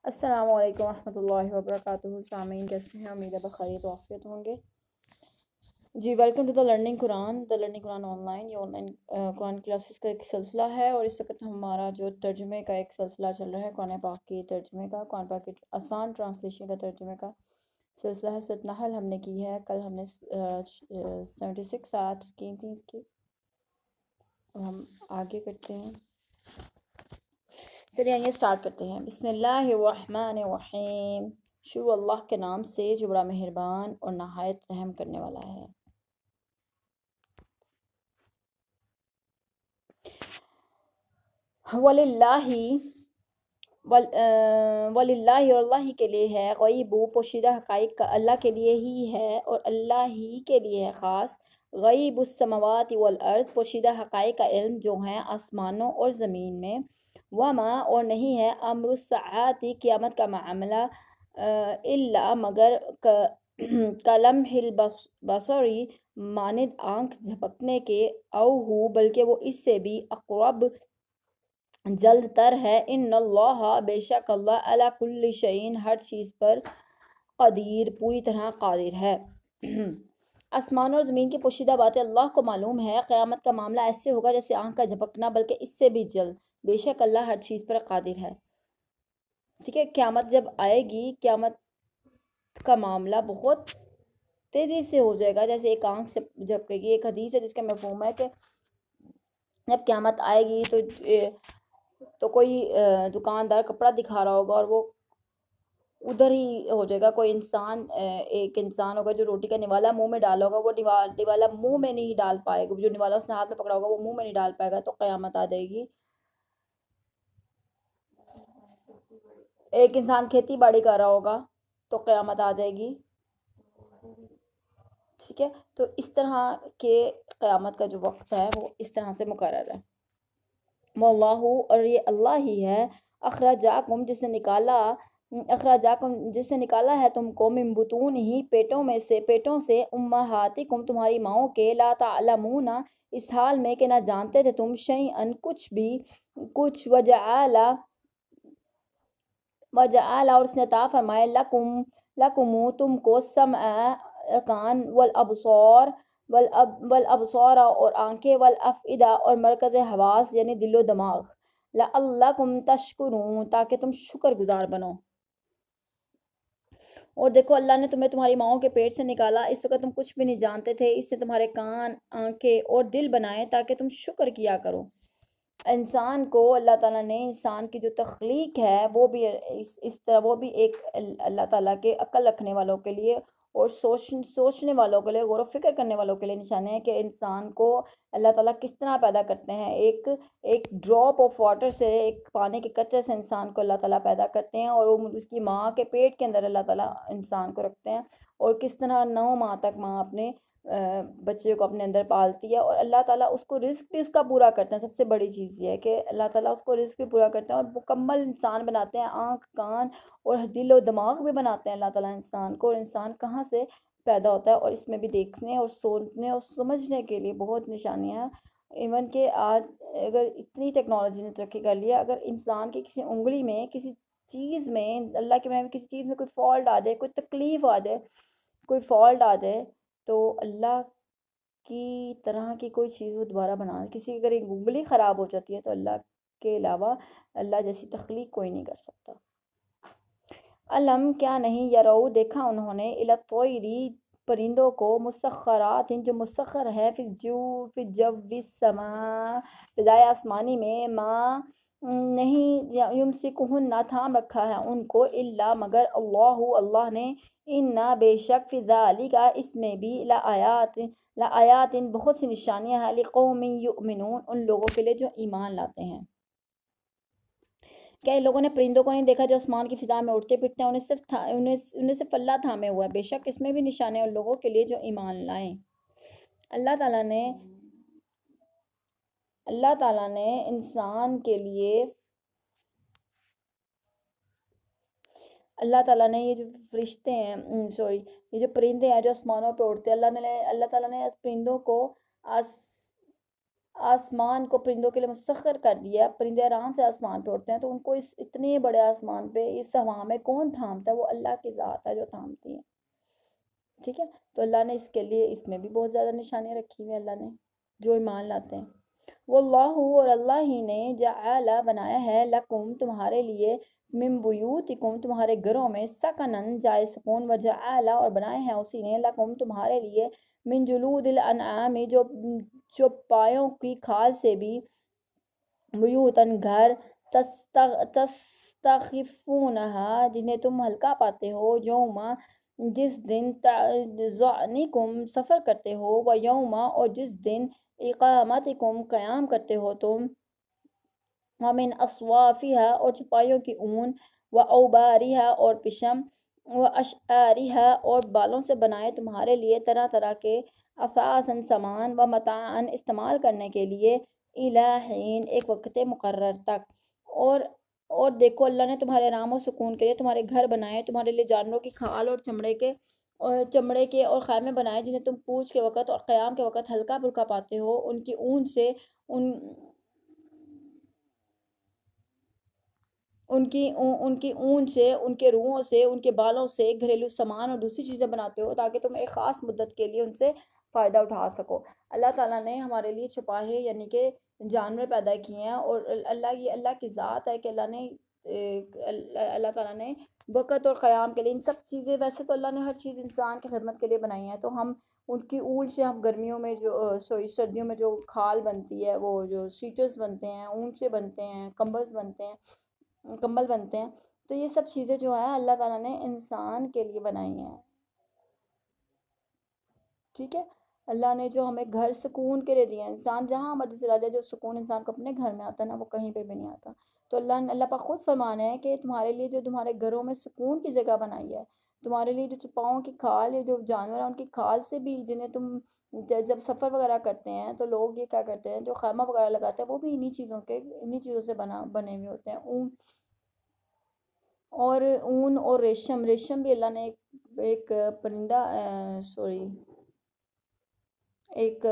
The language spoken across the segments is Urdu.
السلام علیکم ورحمۃ اللہ وبرکاتہ۔ سامعین کیسے ہیں؟ امید ہے بخیر و عافیت ہوں گے۔ جی welcome to learning Quran online. یہ آن لائن قرآن کلاسز کا ایک سلسلہ ہے، اور اس وقت ہمارا جو ترجمے کا ایک سلسلہ چل رہا ہے قرآن پاک کے ترجمے کا، قرآن پاک کی آسان ٹرانسلیشن کا ترجمے کا سلسلہ ہے۔ سورۃ نحل ہم نے کی ہے، کل ہم نے 76 آیات کی تھیں اس کی، اور ہم آگے کرتے ہیں۔ چلیے آئیے اسٹارٹ کرتے ہیں۔ بسم اللہ الرحمن الرحیم۔ شروع اللہ کے نام سے جو بڑا مہربان اور نہایت رحم کرنے والا ہے۔ وَلِلَّهِ اور اللہ کے لیے ہے، غیب پوشیدہ حقائق کا اللہ کے لیے ہی ہے، اور اللہ ہی کے لیے ہے خاص، غیب السماوات والارض پوشیدہ حقائق کا علم جو ہیں آسمانوں اور زمین میں، وما اور نہیں ہے امر الساعات قیامت کا معاملہ الا مگر کلمح البصری مانند آنکھ جھپکنے کے، او ہو بلکہ وہ اس سے بھی اقرب جلد تر ہے، ان اللہ بے شک اللہ علی کل شیء ہر چیز پر قدیر پوری طرح قادر ہے۔ آسمان اور زمین کی پوشیدہ باتیں اللہ کو معلوم ہے، قیامت کا معاملہ ایسے ہوگا جیسے آنکھ کا جھپکنا بلکہ اس سے بھی جلد، بے شک اللہ ہر چیز پر قادر ہے۔ ٹھیک ہے، قیامت جب آئے گی، قیامت کا معاملہ بہت تیزی سے ہو جائے گا، جیسے ایک آنکھ سے جھپکے گی۔ ایک حدیث ہے جس کا مفہوم ہے کہ جب قیامت آئے گی تو کوئی دکاندار کپڑا دکھا رہا ہوگا اور وہ ادھر ہی ہو جائے گا۔ کوئی انسان، ایک انسان ہوگا جو روٹی کا نوالا منہ میں ڈالا ہوگا، وہ نوالا منہ میں نہیں ڈال پائے گا، جو نوالا اس نے ہاتھ میں پکڑا ہوگا وہ منہ میں نہیں ڈال پائے گا، تو قیامت آ جائے گی۔ ایک انسان کھیتی باڑی کر رہا ہوگا تو قیامت آ جائے گی۔ ٹھیک ہے، تو اس طرح کے قیامت کا جو وقت ہے وہ اس طرح سے مقرر ہے۔ واللہ اور یہ اللہ ہی ہے، اخرجاکم جس نے نکالا ہے تم کو، من بطون ہی پیٹوں سے امہاتکم تمہاری ماؤں کے، لا تعلمون اس حال میں کہ نہ جانتے تھے تم، شیئن کچھ بھی، وجعل اور اس نے عطا فرمائے لکم تم کو، سمع کان، والابصار اور آنکھیں، والافئدہ اور مرکز حواس یعنی دل و دماغ، لعلکم تشکرون تاکہ تم شکر گزار بنو۔ اور دیکھو اللہ نے تمہیں تمہاری ماؤں کے پیٹ سے نکالا، اس وقت تم کچھ بھی نہیں جانتے تھے، اس نے تمہارے کان، آنکھیں اور دل بنائے تاکہ تم شکر کیا کرو۔ انسان کو اللہ تعالیٰ نے، انسان کی جو تخلیق ہے وہ بھی اس طرح، وہ بھی ایک اللہ تعالیٰ کے عقل رکھنے والوں کے لیے اور سوچنے والوں کے لیے، غور و فکر کرنے والوں کے لیے نشانے ہیں کہ انسان کو اللہ تعالیٰ کس طرح پیدا کرتے ہیں۔ ایک ڈراپ آف واٹر سے، ایک پانی کے قطرے سے انسان کو اللہ تعالیٰ پیدا کرتے ہیں، اور وہ اس کی ماں کے پیٹ کے اندر اللہ تعالیٰ انسان کو رکھتے ہیں، اور کس طرح 9 ماہ تک ماں اپنے بچے کو اپنے اندر پالتی ہے، اور اللہ تعالیٰ اس کو رزق بھی اس کا پورا کرتے ہیں۔ سب سے بڑی چیز یہ ہے کہ اللہ تعالیٰ اس کو رزق بھی پورا کرتے ہیں اور مکمل انسان بناتے ہیں، آنکھ، کان اور دل و دماغ بھی بناتے ہیں اللہ تعالیٰ انسان کو، اور انسان کہاں سے پیدا ہوتا ہے، اور اس میں بھی دیکھنے اور سوچنے اور سمجھنے کے لیے بہت نشانیاں ہیں۔ ایون کہ آج اگر اتنی ٹیکنالوجی نے ترقی کر لیا، اگر انسان کی کسی انگلی میں، کسی چیز میں، اللہ کے بنائے کسی چیز میں کوئی فالٹ آ جائے، کوئی تکلیف آ جائے، کوئی فالٹ آ جائے، تو اللہ کی طرح کی کوئی چیز وہ دوبارہ بنا، کسی اگر ایک انگلی خراب ہو جاتی ہے تو اللہ کے علاوہ اللہ جیسی تخلیق کوئی نہیں کر سکتا۔ علم کیا نہیں، یرو دیکھا انہوں نے، الطیری پرندوں کو، مسخرات جو مسخر ہے، فی الجو السماء فضائے آسمانی میں، ما نہیں یمسکہن نہ تھام رکھا ہے ان کو، الا مگر اللہ نے، انا بے شک، فی ذالک اس میں بھی، لآیات بہت سی نشانیاں ہیں، لقوم یؤمنون ان لوگوں کے لیے جو ایمان لاتے ہیں۔ کیا ان لوگوں نے پرندوں کو نہیں دیکھا جو آسمان کی فضا میں اڑتے پھرتے ہیں؟ انہیں صرف اللہ تھامے ہوا ہے، بے شک اس میں بھی نشانیاں ان لوگوں کے لیے جو ایمان لائیں۔ اللہ تعالیٰ نے انسان کے لیے، اللہ تعالیٰ نے یہ جو فرشتے ہیں، یہ جو پرندے ہیں جو آسمانوں پہ اڑتے ہیں، اللہ تعالیٰ نے اس پرندوں کو آسمان کو پرندوں کے لیے مسخر کر دیا، پرندے آرام سے آسمان پہ اڑتے ہیں، تو ان کو اس اتنے بڑے آسمان پہ اس ہوا میں کون تھامتا ہے؟ وہ اللہ کی ذات ہے جو تھامتی ہے، ٹھیک ہے؟ تو اللہ نے اس کے لیے اس میں بھی بہت زیادہ نشانیاں رکھی ہوئی ہیں اللہ نے، جو ایمان لاتے ہیں۔ واللہ، اور اللہ ہی نے جعل بنایا ہے لکم تمہارے لیے من بیوتکم تمہارے گھروں میں سکنن جائے سکون، وجعل اور بنایا ہے اسی نے لکم تمہارے لیے من جلود الانعام جو پایوں کی کھال سے بھی بیوتن گھر تستخفونہا جنہیں تم ہلکا پاتے ہو، یوم جس دن ظعنکم سفر کرتے ہو، و یوم اور جس دن اقامتکم قیام کرتے ہو تم، ومن اصوافها اور چھپائیوں کی اون، و اوبارها اور پشم، و اشعارها اور بالوں سے بنائے تمہارے لیے طرح طرح کے اثاثن سامان، و متاعن استعمال کرنے کے لیے، الہین ایک وقت مقرر تک۔ اور دیکھو اللہ نے تمہارے آرام و سکون کے لیے تمہارے گھر بنائے، تمہارے لیے جانوروں کی کھال اور چمڑے کے اور خیمے بنائے جنہیں تم پوچھ کے وقت اور قیام کے وقت ہلکا پھلکا پاتے ہو، ان کی اون سے ان کی اون سے، ان کے روحوں سے، ان کے بالوں سے گھریلو سامان اور دوسری چیزیں بناتے ہو تاکہ تم ایک خاص مدت کے لیے ان سے فائدہ اٹھا سکو۔ اللہ تعالیٰ نے ہمارے لیے چھپاہے یعنی کہ جانور پیدا کیے ہیں، اور اللہ کی ذات ہے کہ اللہ تعالیٰ نے وقت اور قیام کے لیے ان سب چیزیں، ویسے تو اللہ نے ہر چیز انسان کی خدمت کے لیے بنائی ہیں، تو ہم ان کی اون سے ہم گرمیوں میں سردیوں میں جو کھال بنتی ہے، وہ جو سویٹرز بنتے ہیں، اون سے بنتے ہیں، کمبل بنتے ہیں، تو یہ سب چیزیں جو ہیں اللہ تعالیٰ نے انسان کے لیے بنائی ہیں، ٹھیک ہے؟ اللہ نے جو ہمیں گھر سکون کے لیے دیا ہے، انسان جہاں مرضی سے رہ جائے، جو سکون انسان کو اپنے گھر میں آتا ہے نا، وہ کہیں پہ بھی نہیں آتا۔ تو اللہ پاک خود فرمانا ہے کہ تمہارے لیے جو تمہارے گھروں میں سکون کی جگہ بنائی ہے، تمہارے لیے جو چپاؤں کی کھال ہے، جو جانور ہیں ان کی کھال سے بھی، جنہیں تم جب سفر وغیرہ کرتے ہیں تو لوگ یہ کیا کرتے ہیں، جو خیمہ وغیرہ لگاتے ہیں وہ بھی انہی چیزوں سے بنے ہوئے ہوتے ہیں، اون اور ریشم بھی اللہ نے ایک پرندہ ایک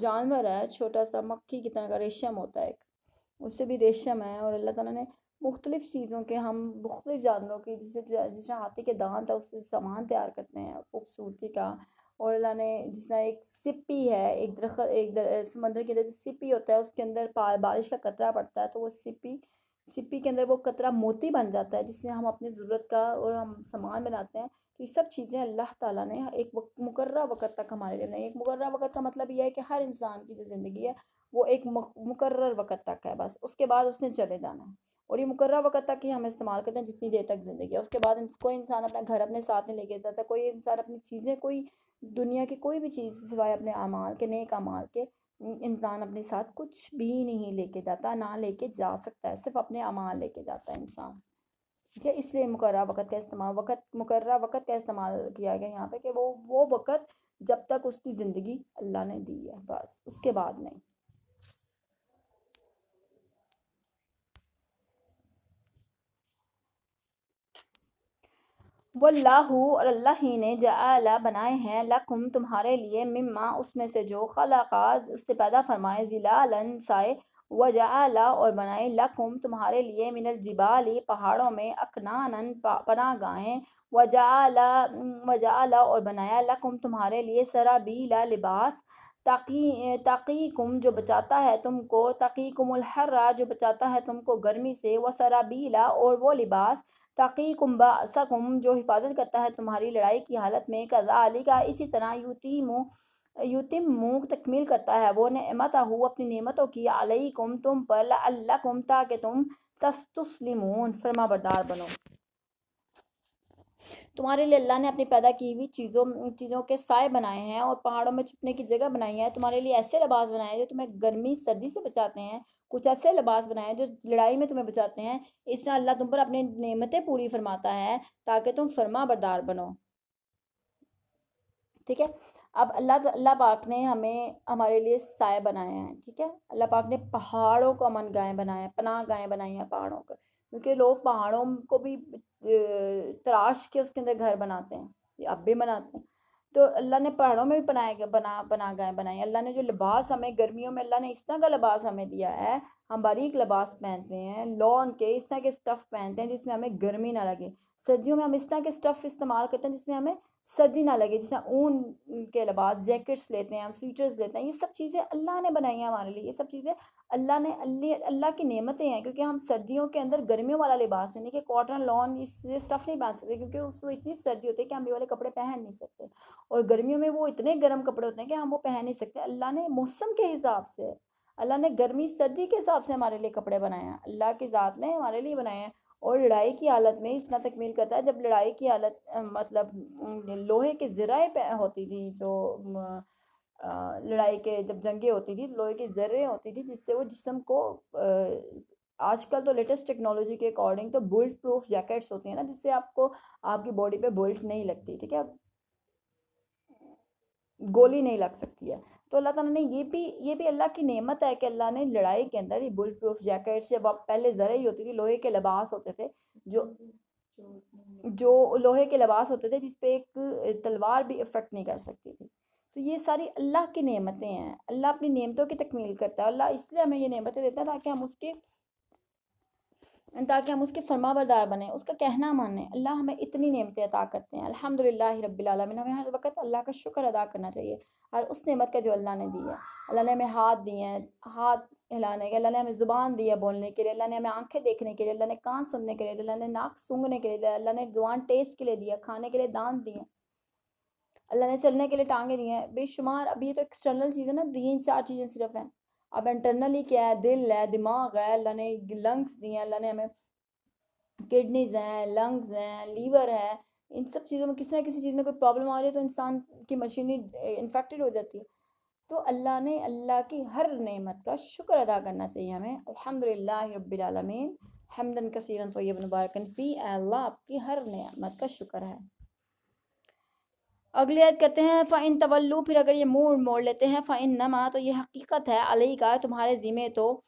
جانور ہے چھوٹا سا، مکھی کی طرح کا، ریشم ہوتا ہے ایک، اس سے بھی ریشم ہے، اور اللہ تعالیٰ نے مختلف چیزوں کے، ہم مختلف جانوروں کی، جس طرح ہاتھی کے دانت ہے اس سے سامان تیار کرتے ہیں خوبصورتی کا، اور اللہ نے جس طرح ایک سپی ہے، ایک درخت، سمندر کے اندر جو سپی ہوتا ہے اس کے اندر بارش کا قطرہ پڑتا ہے، تو وہ سپی کے اندر وہ قطرہ موتی بن جاتا ہے جس سے ہم اپنی ضرورت کا اور ہم سامان بناتے ہیں۔ تو یہ سب چیزیں اللہ تعالیٰ نے ایک مقررہ وقت تک ہمارے لیے بنائی۔ ایک مقررہ وقت کا مطلب یہ ہے کہ ہر انسان کی جو زندگی ہے وہ ایک مقرر وقت تک ہے، بس اس کے بعد اس نے چلے جانا ہے، اور یہ مقررہ وقت تک ہی ہم استعمال کرتے ہیں جتنی دیر تک زندگی ہے، اس کے بعد کوئی انسان اپنا گھر اپنے ساتھ نہیں لے کے جاتا، کوئی انسان اپنی چیزیں، کوئی دنیا کی کوئی بھی چیز سوائے اپنے اعمال کے، نیک اعمال کے، انسان اپنے ساتھ کچھ بھی نہیں لے کے جاتا، نہ لے کے جا سکتا ہے، صرف اپنے اعمال لے کے جاتا ہے انسان، ٹھیک ہے؟ اس لیے مقررہ وقت کا استعمال کیا گیا یہاں پہ کہ وہ وقت جب تک اس کی زندگی اللہ نے دی ہے، بس اس کے بعد نہیں۔ واللہ، اور اللہ ہی نے جعل بنائے ہیں لکم تمہارے لیے مما اس میں سے جو خلقا اس نے پیدا فرمائے، ظلالن سائے، وجعل اور بنائے لکم تمہارے لیے من الجبال پہاڑوں میں اکنانن پناہ گاہیں، وجعل اور بنایا لکم تمہارے لیے سرابیل لباس، تقیکم جو بچاتا ہے تم کو، تقیکم الحر جو بچاتا ہے تم کو گرمی سے، وسرابیل اور وہ لباس، تقیکم بأسکم جو حفاظت کرتا ہے تمہاری لڑائی کی حالت میں، کذالک اسی طرح یتم تکمیل کرتا ہے وہ نعمتہ اپنی نعمتوں کی، علیکم تم پر، لعلکم تاکہ تم تسلمون فرما بردار بنو۔ تمہارے لیے اللہ نے اپنی پیدا کی ہوئی چیزوں کے سائے بنائے ہیں، اور پہاڑوں میں چھپنے کی جگہ بنائی ہے، تمہارے لیے ایسے لباس بنائے ہیں جو تمہیں گرمی سردی سے بچاتے ہیں، کچھ ایسے لباس بنائے ہیں جو لڑائی میں تمہیں بچاتے ہیں، اس طرح اللہ تم پر اپنی نعمتیں پوری فرماتا ہے تاکہ تم فرما بردار بنو، ٹھیک ہے؟ اب اللہ پاک نے ہمارے لیے سائے بنائے ہیں، ٹھیک ہے؟ اللہ پاک نے پہاڑوں کو امن گاہیں بنایا ہے، پناہ گاہیں بنائی ہیں پہاڑوں کو، کیونکہ لوگ پہاڑوں کو بھی تراش کے اس کے اندر گھر بناتے ہیں، یہ اب بھی بناتے ہیں، تو اللہ نے پہاڑوں میں بھی بنائے اللہ نے جو لباس ہمیں گرمیوں میں اللہ نے اس طرح کا لباس ہمیں دیا ہے، ہم باریک لباس پہنتے ہیں، لون کے اس طرح کے سٹف پہنتے ہیں جس میں ہمیں گرمی نہ لگے، سردیوں میں ہم اس طرح کے سٹف استعمال کرتے ہیں جس میں ہمیں سردی نہ لگے، جیسے اون کے لباس، جیکٹس لیتے ہیں ہم، سویٹرز لیتے ہیں، یہ سب چیزیں اللہ نے بنائی ہیں ہمارے لیے، یہ سب چیزیں اللہ کی نعمتیں ہیں، کیونکہ ہم سردیوں کے اندر گرمیوں والا لباس یعنی کہ کاٹن لون یہ سٹف نہیں پہن سکتے، کیونکہ اس میں اتنی سردی ہوتی ہے کہ ہم یہ والے کپڑے پہن نہیں سکتے، اور گرمیوں میں وہ اتنے گرم کپڑے ہوتے ہیں کہ ہم وہ پہن نہیں سکتے۔ اللہ نے موسم کے حساب سے، اللہ نے گرمی سردی کے حساب سے ہمارے لیے کپڑے بنائے ہیں، اللہ کی ذات نے ہمارے لیے بنائے ہیں۔ اور لڑائی کی حالت میں اتنا تکمیل کرتا ہے، جب لڑائی کی حالت مطلب لوہے کے ذرائع پہ ہوتی تھی، جو لڑائی کے جب جنگیں ہوتی تھی لوہے کی ذریں ہوتی تھی جس سے وہ جسم کو آج کل تو لیٹسٹ ٹیکنالوجی کے اکارڈنگ تو بلٹ پروف جیکٹس ہوتی ہیں نا، جس سے آپ کو آپ کی باڈی پہ بلٹ نہیں لگتی، ٹھیک ہے، گولی نہیں لگ سکتی ہے۔ تو اللہ تعالیٰ نے یہ بھی اللہ کی نعمت ہے کہ اللہ نے لڑائی کے اندر یہ بلٹ پروف جیکٹس، جب پہلے زرعی ہوتی تھی، لوہے کے لباس ہوتے تھے، جو لوہے کے لباس ہوتے تھے جس پہ ایک تلوار بھی افیکٹ نہیں کر سکتی تھی۔ تو یہ ساری اللہ کی نعمتیں ہیں، اللہ اپنی نعمتوں کی تکمیل کرتا ہے، اللہ اس لیے ہمیں یہ نعمتیں دیتا ہے تاکہ ہم اس کے فرما بردار بنیں، اس کا کہنا مانیں۔ اللہ ہمیں اتنی نعمتیں عطا کرتے ہیں، الحمدللہ رب العالمین، ہمیں ہر وقت اللہ کا شکر ادا کرنا چاہیے، اور اس نعمت کا جو اللہ نے دی ہے۔ اللہ نے ہمیں ہاتھ دیے ہیں، ہاتھ ہلانے کے، اللہ نے ہمیں زبان دی ہے بولنے کے لیے، اللہ نے ہمیں آنکھیں دیکھنے کے لیے، اللہ نے کان سننے کے لیے، اللہ نے ناک سونگھنے کے لیے دیا، اللہ نے زبان ٹیسٹ کے لیے دیا، کھانے کے لیے دانت دیے، اللہ نے چلنے کے لیے ٹانگیں دی ہیں، بے شمار۔ اب یہ تو ایکسٹرنل چیزیں نا، 3 4 چیزیں صرف ہیں، اب انٹرنلی کیا ہے، دل ہے، دماغ ہے، اللہ نے لنگس دیے ہیں، اللہ نے ہمیں کڈنیز ہیں، لنگز ہیں، لیور ہے، ان سب چیزوں میں کسی نہ کسی چیز میں کوئی پرابلم آ رہی ہے تو انسان کی مشینری انفیکٹڈ ہو جاتی ہے۔ تو اللہ کی ہر نعمت کا شکر ادا کرنا چاہیے ہمیں، الحمدللہ رب العالمین، حمدن کثیرن طیبا مبارکن فی، اے اللہ آپ کی ہر نعمت کا شکر ہے۔ اگلی آیت کرتے ہیں فَإِن تَوَلُّوا، پھر اگر یہ منہ موڑ لیتے ہیں، فَإِنَّمَا، تو یہ حقیقت ہے، علیہ کا، تمہارے ذمہ، تو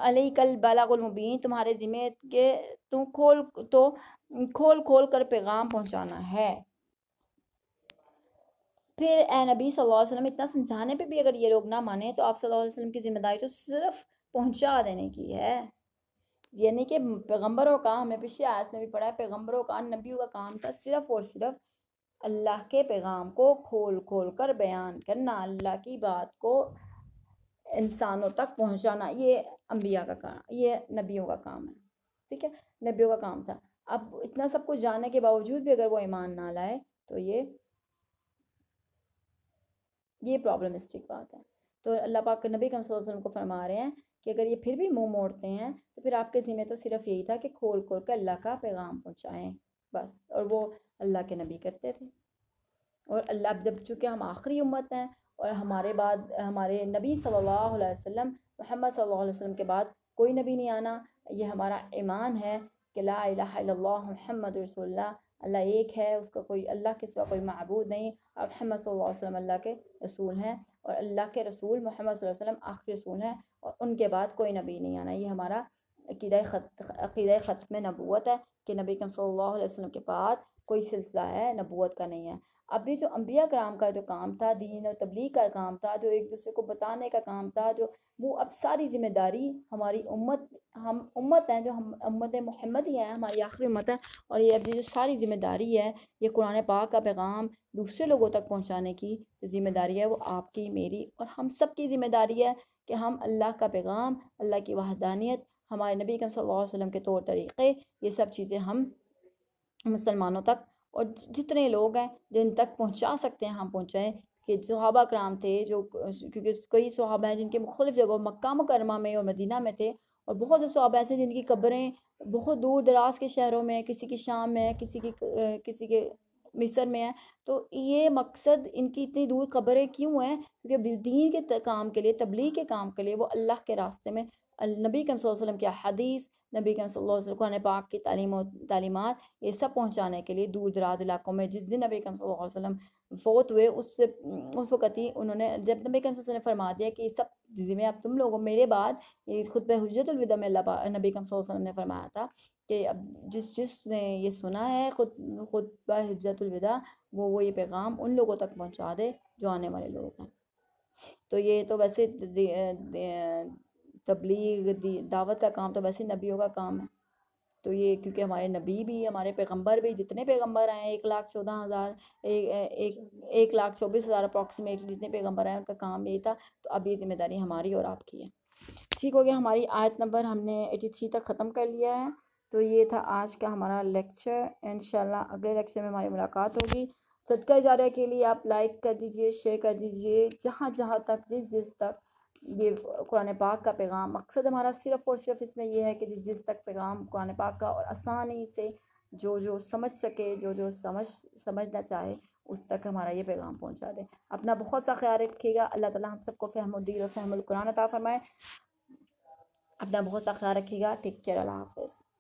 علیہ کل بلاغ المبین، تمہارے ذمہ کے تم کھول کر پیغام پہنچانا ہے۔ پھر اے نبی صلی اللہ علیہ وسلم، اتنا سمجھانے پہ بھی اگر یہ لوگ نہ مانیں تو آپ صلی اللہ علیہ وسلم کی ذمہ داری تو صرف پہنچا دینے کی ہے، یعنی کہ پیغمبروں کا، ہم نے پچھلے آیت میں بھی پڑھا ہے، پیغمبروں کا، نبیوں کا کام تھا صرف اور صرف اللہ کے پیغام کو کھول کر بیان کرنا، اللہ کی بات کو انسانوں تک پہنچانا، یہ انبیاء کا کام، یہ نبیوں کا کام ہے، ٹھیک ہے، نبیوں کا کام تھا۔ اب اتنا سب کچھ جاننے کے باوجود بھی اگر وہ ایمان نہ لائے تو یہ پرابلمسٹک بات ہے۔ تو اللہ پاک نبی کریم صلی اللہ علیہ وسلم کو فرما رہے ہیں کہ اگر یہ پھر بھی منہ موڑتے ہیں تو پھر آپ کے ذمہ تو صرف یہی تھا کہ کھول کر اللہ کا پیغام پہنچائیں بس، اور وہ اللہ کے نبی کرتے تھے۔ اور اللہ جب چونکہ ہم آخری امت ہیں اور ہمارے بعد ہمارے نبی صلی اللہ علیہ وسلم، محمد صلی اللہ علیہ وسلم کے بعد کوئی نبی نہیں آنا، یہ ہمارا ایمان ہے کہ لا الہ الا اللہ محمد رسول اللہ، اللہ ایک ہے، اس کا کوئی اللہ کے سوا کوئی معبود نہیں، اور محمد صلی اللہ علیہ وسلم اللہ کے رسول ہیں، اور اللہ کے رسول محمد صلی اللہ علیہ وسلم آخری رسول ہیں، اور ان کے بعد کوئی نبی نہیں آنا۔ یہ ہمارا عقیدہ ختم نبوت ہے کہ نبی کریم صلی اللہ علیہ وسلم کے بعد کوئی سلسلہ ہے نبوت کا نہیں ہے۔ اب یہ جو انبیاء کرام کا جو کام تھا، دین و تبلیغ کا کام تھا، جو ایک دوسرے کو بتانے کا کام تھا، جو وہ اب ساری ذمہ داری ہماری ہم امت ہیں، جو ہم امت محمد ہی ہیں، ہماری آخری امت ہے، اور یہ اب جو ساری ذمہ داری ہے، یہ قرآن پاک کا پیغام دوسرے لوگوں تک پہنچانے کی جو ذمہ داری ہے، وہ آپ کی، میری اور ہم سب کی ذمہ داری ہے کہ ہم اللہ کا پیغام، اللہ کی وحدانیت، ہمارے نبی کریم صلی اللہ علیہ وسلم کے طور طریقے، یہ سب چیزیں ہم مسلمانوں تک اور جتنے لوگ ہیں جن تک پہنچا سکتے ہیں ہم پہنچائیں۔ کہ صحابہ کرام تھے، جو کیونکہ کئی صحابہ ہیں جن کے مختلف جگہوں، مکہ مکرمہ میں اور مدینہ میں تھے، اور بہت سے صحابہ ایسے جن کی قبریں بہت دور دراز کے شہروں میں، کسی کی شام میں، کسی کے مصر میں ہے۔ تو یہ مقصد ان کی اتنی دور قبریں کیوں ہیں؟ کیونکہ دین کے کام کے لیے، تبلیغ کے کام کے لیے وہ اللہ کے راستے میں نبی کریم صلی اللہ علیہ وسلم کی حدیث، نبی کریم صلی اللہ علیہ وسلم قرآن پاک کی تعلیم و تعلیمات، یہ سب پہنچانے کے لیے دور دراز علاقوں میں جس دن نبی کریم صلی اللہ علیہ وسلم فوت ہوئے اس وقت ہی انہوں نے، جب نبی کریم صلی اللہ علیہ وسلم نے فرما دیا کہ یہ سب ذمہ اب تم لوگوں میرے بعد، یہ خطبہ حجۃ الوداع میں نبی کریم صلی اللہ علیہ وسلم نے فرمایا تھا کہ اب جس نے یہ سنا ہے خطبہ حجۃ الوداع، وہ یہ پیغام ان لوگوں تک پہنچا دے جو آنے والے لوگ ہیں۔ تو یہ تو ویسے تبلیغ دعوت کا کام تو ویسے نبیوں کا کام ہے، تو یہ کیونکہ ہمارے نبی بھی، ہمارے پیغمبر بھی، جتنے پیغمبر آئے ہیں 1,14,000 1,24,000 اپروکسیمیٹلی جتنے پیغمبر آئے ان کا کام یہی تھا، تو اب یہ ذمہ داری ہماری اور آپ کی ہے۔ ٹھیک ہو گیا، ہماری آیت نمبر ہم نے 83 تک ختم کر لیا ہے۔ تو یہ تھا آج کا ہمارا لیکچر، انشاءاللہ اگلے لیکچر میں ہماری ملاقات ہوگی۔ صدقہ جاریہ کے لیے آپ لائک کر دیجئے، شیئر کر دیجئے، جہاں تک جس تک یہ قرآن پاک کا پیغام، مقصد ہمارا صرف اور صرف اس میں یہ ہے کہ جس تک پیغام قرآن پاک کا اور آسانی سے جو سمجھ سکے، جو سمجھنا چاہے اس تک ہمارا یہ پیغام پہنچا دے۔ اپنا بہت سا خیال رکھیے گا، اللہ تعالیٰ ہم سب کو فہم الدین اور فہم القرآن عطا فرمائے۔ اپنا بہت سا خیال رکھیے گا، ٹیک کیئر، اللہ حافظ۔